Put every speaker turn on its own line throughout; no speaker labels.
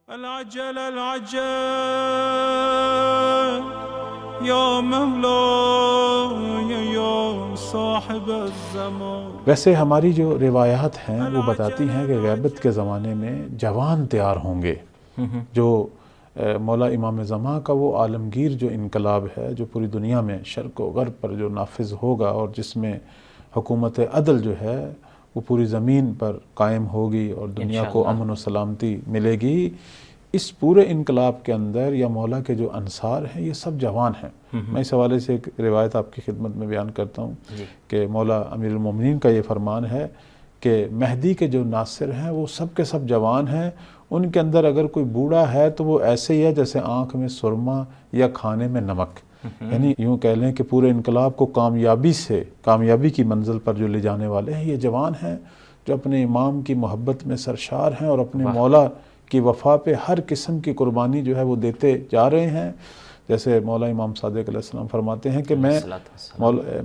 العجل العجل یا مولا یا صاحب الزمان.
ویسے ہماری جو روایات ہیں وہ بتاتی ہیں کہ غیبت کے زمانے میں جوان تیار ہوں گے. جو مولا امام زمان کا وہ عالمگیر جو انقلاب ہے جو پوری دنیا میں شرق و غرب پر جو نافذ ہوگا اور جس میں حکومت عدل جو ہے وہ پوری زمین پر قائم ہوگی اور دنیا کو امن و سلامتی ملے گی، اس پورے انقلاب کے اندر یا مولا کے جو انصار ہیں یہ سب جوان ہیں. میں اس حوالے سے ایک روایت آپ کی خدمت میں بیان کرتا ہوں کہ مولا امیر المومنین کا یہ فرمان ہے کہ مہدی کے جو ناصر ہیں وہ سب کے سب جوان ہیں. ان کے اندر اگر کوئی بوڑھا ہے تو وہ ایسے ہی ہے جیسے آنکھ میں سرما یا کھانے میں نمک. یعنی یوں کہہ لیں کہ پورے انقلاب کو کامیابی کی منزل پر جو لے جانے والے ہیں یہ جوان ہیں جو اپنے امام کی محبت میں سرشار ہیں اور اپنے مولا کی وفا پہ ہر قسم کی قربانی جو ہے وہ دیتے جا رہے ہیں. جیسے مولا امام صادق علیہ السلام فرماتے ہیں کہ میں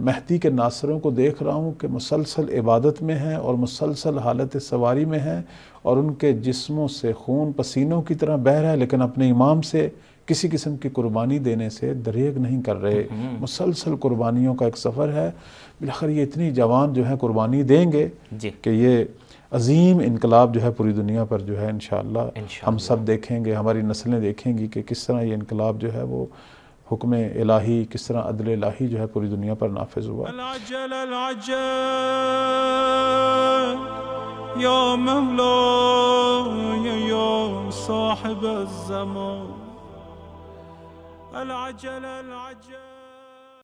مہدی کے ناصروں کو دیکھ رہا ہوں کہ مسلسل عبادت میں ہیں اور مسلسل حالت سواری میں ہیں اور ان کے جسموں سے خون پسینوں کی طرح بہہ رہا ہے لیکن اپنے امام سے کسی قسم کی قربانی دینے سے دریغ نہیں کر رہے. مسلسل قربانیوں کا ایک سفر ہے. بالآخر یہ اتنی جوان جو ہے قربانی دیں گے کہ یہ عظیم انقلاب جو ہے پوری دنیا پر جو ہے انشاءاللہ ہم سب دیکھیں گے، ہماری نسلیں دیکھیں گی کہ کس طرح یہ انقلاب جو ہے وہ حکم الہی، کس طرح عدل الہی جو ہے پوری دنیا پر نافذ ہوا.
العجل العجل یا مولا یا صاحب الزمان. العجل العجل